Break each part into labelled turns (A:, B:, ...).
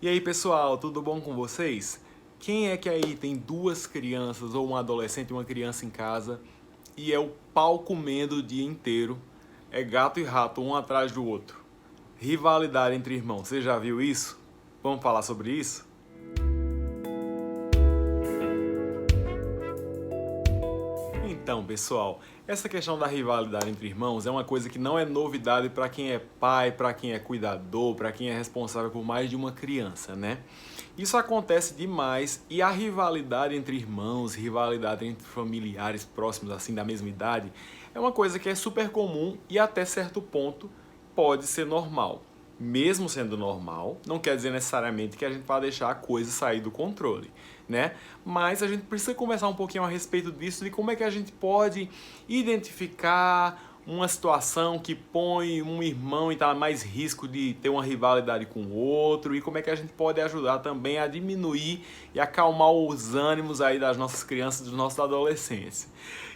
A: E aí pessoal, tudo bom com vocês? Quem é que aí tem duas crianças ou um adolescente e uma criança em casa e é o pau comendo o dia inteiro? É gato e rato um atrás do outro. Rivalidade entre irmãos, você já viu isso? Vamos falar sobre isso? Então, pessoal, essa questão da rivalidade entre irmãos é uma coisa que não é novidade para quem é pai, para quem é cuidador, para quem é responsável por mais de uma criança, né? Isso acontece demais e a rivalidade entre irmãos, rivalidade entre familiares próximos assim da mesma idade, é uma coisa que é super comum e até certo ponto pode ser normal. Mesmo sendo normal, não quer dizer necessariamente que a gente vai deixar a coisa sair do controle, né? Mas a gente precisa conversar um pouquinho a respeito disso, de como é que a gente pode identificar uma situação que põe um irmão em mais risco de ter uma rivalidade com o outro e como é que a gente pode ajudar também a diminuir e acalmar os ânimos aí das nossas crianças, dos nossos adolescentes.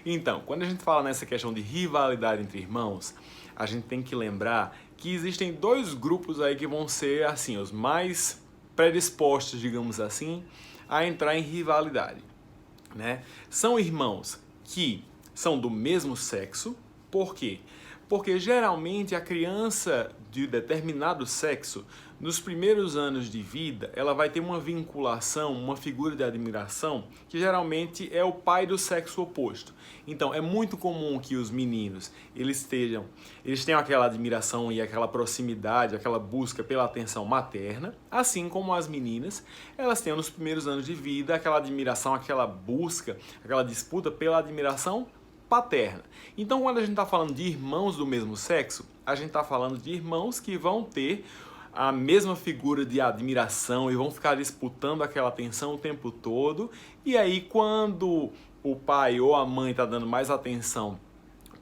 A: Então, quando a gente fala nessa questão de rivalidade entre irmãos, a gente tem que lembrar que existem dois grupos aí que vão ser assim, os mais predispostos, digamos assim, a entrar em rivalidade, né? São irmãos que são do mesmo sexo. Por quê? Porque geralmente a criança de determinado sexo, nos primeiros anos de vida, ela vai ter uma vinculação, uma figura de admiração, que geralmente é o pai do sexo oposto. Então, é muito comum que os meninos, eles tenham aquela admiração e aquela proximidade, aquela busca pela atenção materna, assim como as meninas, elas têm nos primeiros anos de vida aquela admiração, aquela busca, aquela disputa pela admiração paterna. Então, quando a gente está falando de irmãos do mesmo sexo, a gente está falando de irmãos que vão ter a mesma figura de admiração e vão ficar disputando aquela atenção o tempo todo. E aí, quando o pai ou a mãe está dando mais atenção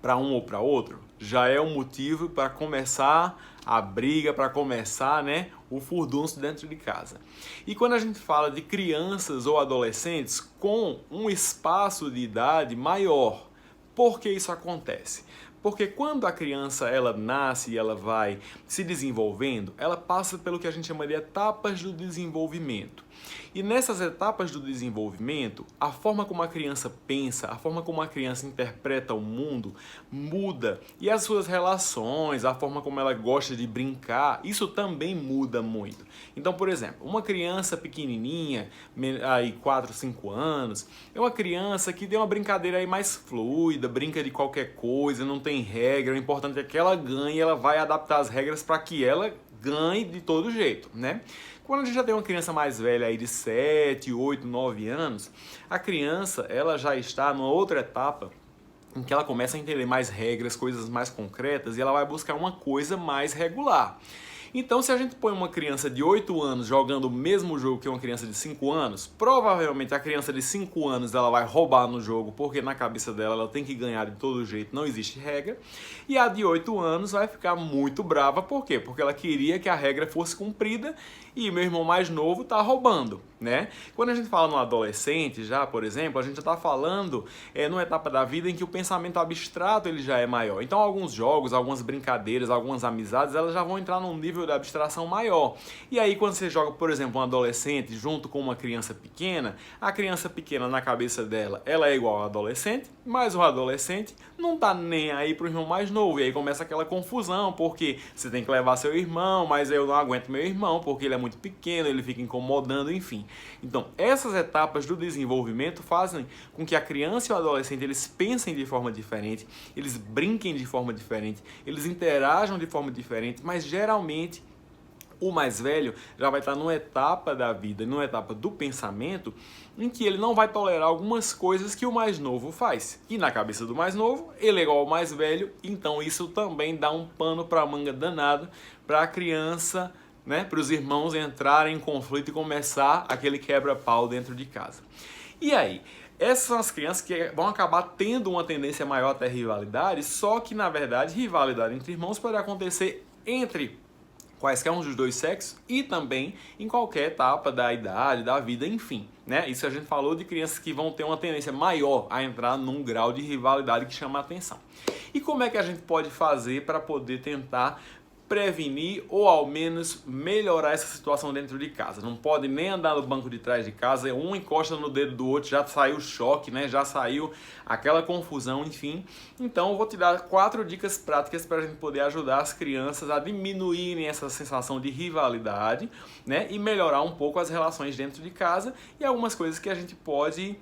A: para um ou para outro, já é um motivo para começar a briga, para começar, né, o furdunço dentro de casa. E quando a gente fala de crianças ou adolescentes com um espaço de idade maior, por que isso acontece? Porque quando a criança ela nasce e ela vai se desenvolvendo, ela passa pelo que a gente chama de etapas do desenvolvimento. E nessas etapas do desenvolvimento, a forma como a criança pensa, a forma como a criança interpreta o mundo muda. E as suas relações, a forma como ela gosta de brincar, isso também muda muito. Então, por exemplo, uma criança pequenininha, aí 4, 5 anos, é uma criança que tem uma brincadeira aí mais fluida, brinca de qualquer coisa, não tem regra, o importante é que ela ganhe e ela vai adaptar as regras para que ela ganhe de todo jeito, né? Quando a gente já tem uma criança mais velha aí de 7, 8, 9 anos, a criança ela já está numa outra etapa em que ela começa a entender mais regras, coisas mais concretas e ela vai buscar uma coisa mais regular. Então, se a gente põe uma criança de 8 anos jogando o mesmo jogo que uma criança de 5 anos, provavelmente a criança de 5 anos ela vai roubar no jogo, porque na cabeça dela ela tem que ganhar de todo jeito, não existe regra. E a de 8 anos vai ficar muito brava, por quê? Porque ela queria que a regra fosse cumprida e meu irmão mais novo tá roubando, né? Quando a gente fala no adolescente já, por exemplo, a gente já tá falando numa etapa da vida em que o pensamento abstrato ele já é maior. Então, alguns jogos, algumas brincadeiras, algumas amizades, elas já vão entrar num nível de abstração maior. E aí, quando você joga, por exemplo, um adolescente junto com uma criança pequena, a criança pequena na cabeça dela, ela é igual ao adolescente, mas o adolescente não tá nem aí pro irmão mais novo. E aí começa aquela confusão, porque você tem que levar seu irmão, mas eu não aguento meu irmão, porque ele é muito pequeno, ele fica incomodando, enfim. Então, essas etapas do desenvolvimento fazem com que a criança e o adolescente eles pensem de forma diferente, eles brinquem de forma diferente, eles interajam de forma diferente, mas geralmente o mais velho já vai estar numa etapa da vida, numa etapa do pensamento, em que ele não vai tolerar algumas coisas que o mais novo faz. E na cabeça do mais novo, ele é igual ao mais velho, então isso também dá um pano para a manga danado para a criança, né, para os irmãos entrarem em conflito e começar aquele quebra-pau dentro de casa. E aí? Essas são as crianças que vão acabar tendo uma tendência maior até rivalidade, só que na verdade rivalidade entre irmãos pode acontecer entre quaisquer um dos dois sexos e também em qualquer etapa da idade, da vida, enfim, né? Isso a gente falou de crianças que vão ter uma tendência maior a entrar num grau de rivalidade que chama a atenção. E como é que a gente pode fazer para poder tentar prevenir ou ao menos melhorar essa situação dentro de casa. Não pode nem andar no banco de trás de casa, um encosta no dedo do outro, já saiu o choque, né? Já saiu aquela confusão, enfim. Então eu vou te dar 4 dicas práticas para a gente poder ajudar as crianças a diminuírem essa sensação de rivalidade, né? E melhorar um pouco as relações dentro de casa e algumas coisas que a gente pode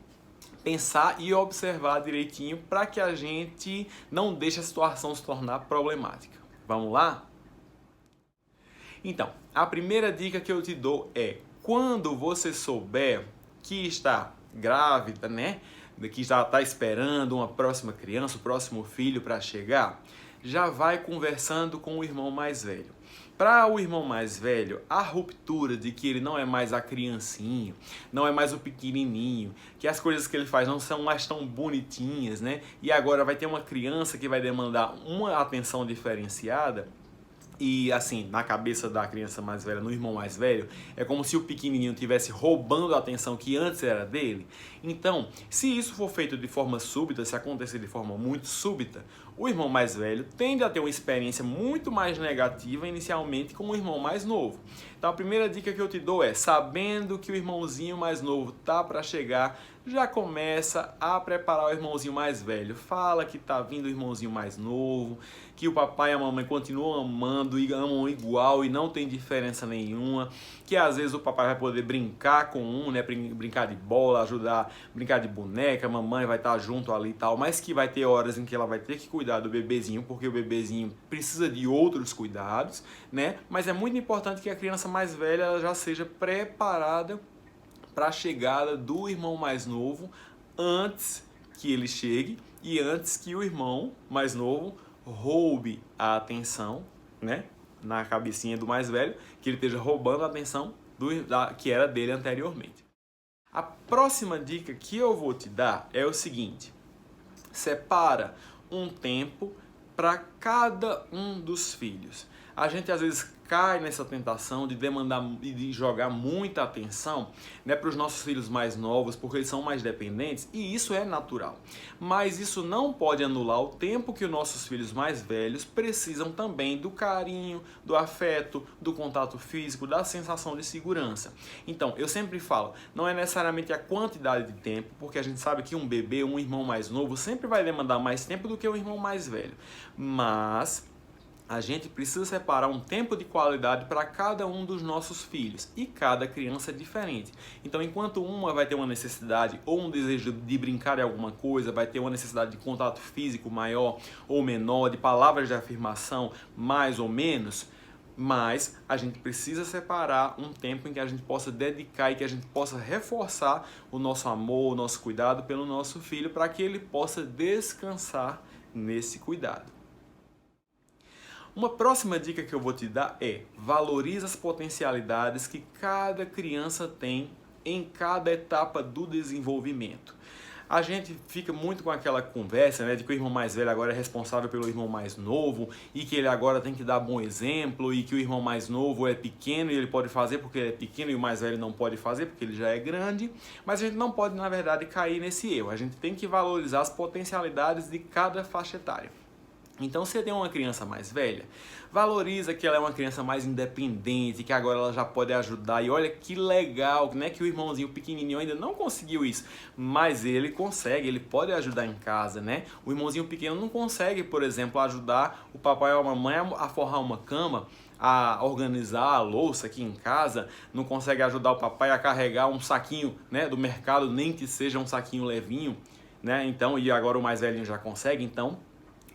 A: pensar e observar direitinho para que a gente não deixe a situação se tornar problemática. Vamos lá? Então, a primeira dica que eu te dou é, quando você souber que está grávida, né, que já está esperando uma próxima criança, o próximo filho para chegar, já vai conversando com o irmão mais velho. Para o irmão mais velho, a ruptura de que ele não é mais a criancinha, não é mais o pequenininho, que as coisas que ele faz não são mais tão bonitinhas, né, e agora vai ter uma criança que vai demandar uma atenção diferenciada. E assim, na cabeça da criança mais velha, no irmão mais velho, é como se o pequenininho estivesse roubando a atenção que antes era dele. Então, se isso for feito de forma súbita, se acontecer de forma muito súbita, o irmão mais velho tende a ter uma experiência muito mais negativa inicialmente com o irmão mais novo. Então, a primeira dica que eu te dou é, sabendo que o irmãozinho mais novo tá para chegar, já começa a preparar o irmãozinho mais velho. Fala que tá vindo o irmãozinho mais novo, que o papai e a mamãe continuam amando e amam igual e não tem diferença nenhuma, que às vezes o papai vai poder brincar com um, né, brincar de bola, ajudar, brincar de boneca, a mamãe vai estar junto ali e tal, mas que vai ter horas em que ela vai ter que cuidar do bebezinho, porque o bebezinho precisa de outros cuidados, né? Mas é muito importante que a criança mais velha ela já seja preparada para a chegada do irmão mais novo antes que ele chegue e antes que o irmão mais novo roube a atenção, né, na cabecinha do mais velho, que ele esteja roubando a atenção que era dele anteriormente. A próxima dica que eu vou te dar é o seguinte: separa um tempo para cada um dos filhos. A gente às vezes cai nessa tentação de demandar e de jogar muita atenção, né, para os nossos filhos mais novos, porque eles são mais dependentes, e isso é natural. Mas isso não pode anular o tempo que os nossos filhos mais velhos precisam também do carinho, do afeto, do contato físico, da sensação de segurança. Então, eu sempre falo, não é necessariamente a quantidade de tempo, porque a gente sabe que um bebê, um irmão mais novo, sempre vai demandar mais tempo do que um irmão mais velho. Mas a gente precisa separar um tempo de qualidade para cada um dos nossos filhos e cada criança é diferente. Então, enquanto uma vai ter uma necessidade ou um desejo de brincar em alguma coisa, vai ter uma necessidade de contato físico maior ou menor, de palavras de afirmação mais ou menos, mas a gente precisa separar um tempo em que a gente possa dedicar e que a gente possa reforçar o nosso amor, o nosso cuidado pelo nosso filho para que ele possa descansar nesse cuidado. Uma próxima dica que eu vou te dar é: valorize as potencialidades que cada criança tem em cada etapa do desenvolvimento. A gente fica muito com aquela conversa, né, de que o irmão mais velho agora é responsável pelo irmão mais novo e que ele agora tem que dar bom exemplo e que o irmão mais novo é pequeno e ele pode fazer porque ele é pequeno e o mais velho não pode fazer porque ele já é grande. Mas a gente não pode, na verdade, cair nesse erro. A gente tem que valorizar as potencialidades de cada faixa etária. Então, se você tem uma criança mais velha, valoriza que ela é uma criança mais independente, que agora ela já pode ajudar. E olha que legal, né, que o irmãozinho pequenininho ainda não conseguiu isso, mas ele consegue, ele pode ajudar em casa, né? O irmãozinho pequeno não consegue, por exemplo, ajudar o papai ou a mamãe a forrar uma cama, a organizar a louça aqui em casa, não consegue ajudar o papai a carregar um saquinho, né, do mercado, nem que seja um saquinho levinho, né? Então, e agora o mais velhinho já consegue, então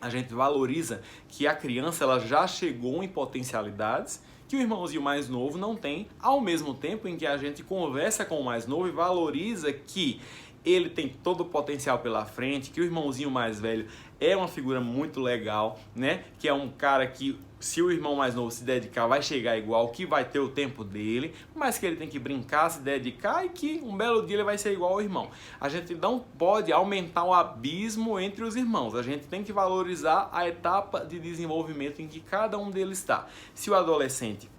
A: a gente valoriza que a criança ela já chegou em potencialidades que o irmãozinho mais novo não tem, ao mesmo tempo em que a gente conversa com o mais novo e valoriza que ele tem todo o potencial pela frente, que o irmãozinho mais velho é uma figura muito legal, né? Que é um cara que, se o irmão mais novo se dedicar, vai chegar igual, que vai ter o tempo dele, mas que ele tem que brincar, se dedicar e que um belo dia ele vai ser igual ao irmão. A gente não pode aumentar o abismo entre os irmãos, a gente tem que valorizar a etapa de desenvolvimento em que cada um deles está. Se o adolescente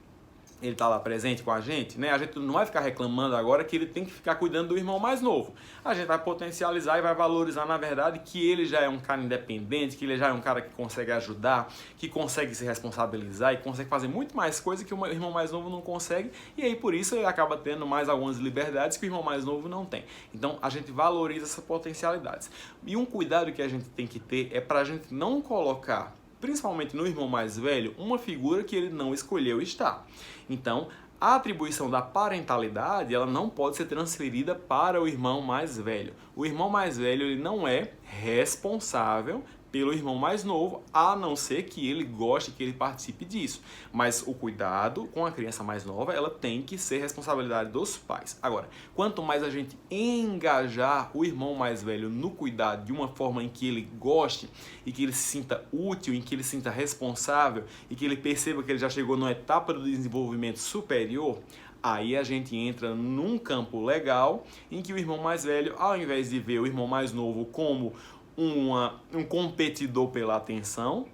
A: ele tá lá presente com a gente, né? A gente não vai ficar reclamando agora que ele tem que ficar cuidando do irmão mais novo. A gente vai potencializar e vai valorizar, na verdade, que ele já é um cara independente, que ele já é um cara que consegue ajudar, que consegue se responsabilizar e consegue fazer muito mais coisa que o irmão mais novo não consegue, e aí por isso ele acaba tendo mais algumas liberdades que o irmão mais novo não tem. Então a gente valoriza essas potencialidades. E um cuidado que a gente tem que ter é pra gente não colocar, principalmente no irmão mais velho, uma figura que ele não escolheu estar. Então, a atribuição da parentalidade, ela não pode ser transferida para o irmão mais velho. O irmão mais velho, ele não é responsável pelo irmão mais novo, a não ser que ele goste, que ele participe disso. Mas o cuidado com a criança mais nova, ela tem que ser responsabilidade dos pais. Agora, quanto mais a gente engajar o irmão mais velho no cuidado de uma forma em que ele goste e que ele se sinta útil, em que ele se sinta responsável e que ele perceba que ele já chegou numa etapa do desenvolvimento superior, aí a gente entra num campo legal em que o irmão mais velho, ao invés de ver o irmão mais novo como um competidor pela atenção,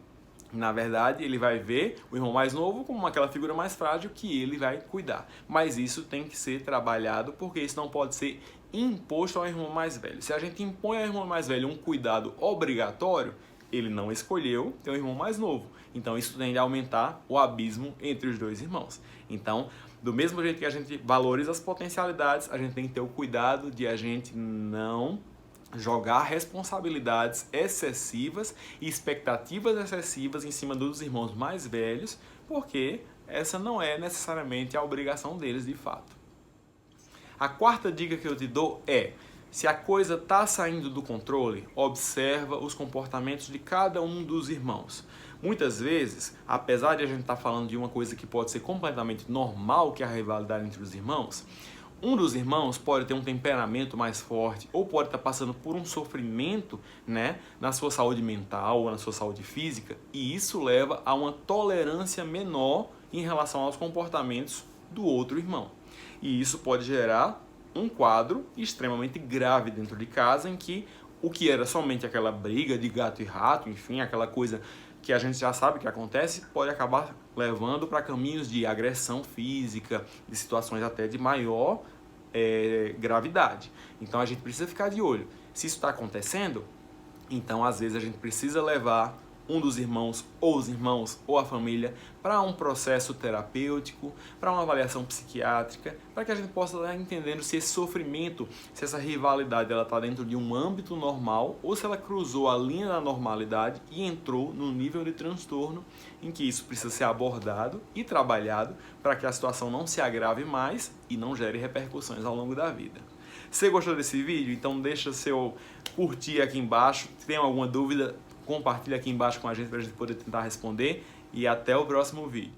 A: na verdade ele vai ver o irmão mais novo como aquela figura mais frágil que ele vai cuidar. Mas isso tem que ser trabalhado, porque isso não pode ser imposto ao irmão mais velho. Se a gente impõe ao irmão mais velho um cuidado obrigatório, ele não escolheu ter um irmão mais novo. Então isso tende a aumentar o abismo entre os dois irmãos. Então, do mesmo jeito que a gente valoriza as potencialidades, a gente tem que ter o cuidado de a gente não jogar responsabilidades excessivas e expectativas excessivas em cima dos irmãos mais velhos, porque essa não é necessariamente a obrigação deles de fato. A quarta dica que eu te dou é: se a coisa está saindo do controle, observa os comportamentos de cada um dos irmãos. Muitas vezes, apesar de a gente estar falando de uma coisa que pode ser completamente normal, que é a rivalidade entre os irmãos, um dos irmãos pode ter um temperamento mais forte ou pode estar passando por um sofrimento, né, na sua saúde mental ou na sua saúde física, e isso leva a uma tolerância menor em relação aos comportamentos do outro irmão. E isso pode gerar um quadro extremamente grave dentro de casa, em que o que era somente aquela briga de gato e rato, enfim, aquela coisa que a gente já sabe que acontece, pode acabar levando para caminhos de agressão física, de situações até de maior gravidade. Então a gente precisa ficar de olho. Se isso está acontecendo, então às vezes a gente precisa levar um dos irmãos, ou os irmãos, ou a família, para um processo terapêutico, para uma avaliação psiquiátrica, para que a gente possa estar entendendo se esse sofrimento, se essa rivalidade ela está dentro de um âmbito normal, ou se ela cruzou a linha da normalidade e entrou num nível de transtorno em que isso precisa ser abordado e trabalhado para que a situação não se agrave mais e não gere repercussões ao longo da vida. Se gostou desse vídeo, então deixa seu curtir aqui embaixo. Se tem alguma dúvida, compartilha aqui embaixo com a gente para a gente poder tentar responder, e até o próximo vídeo.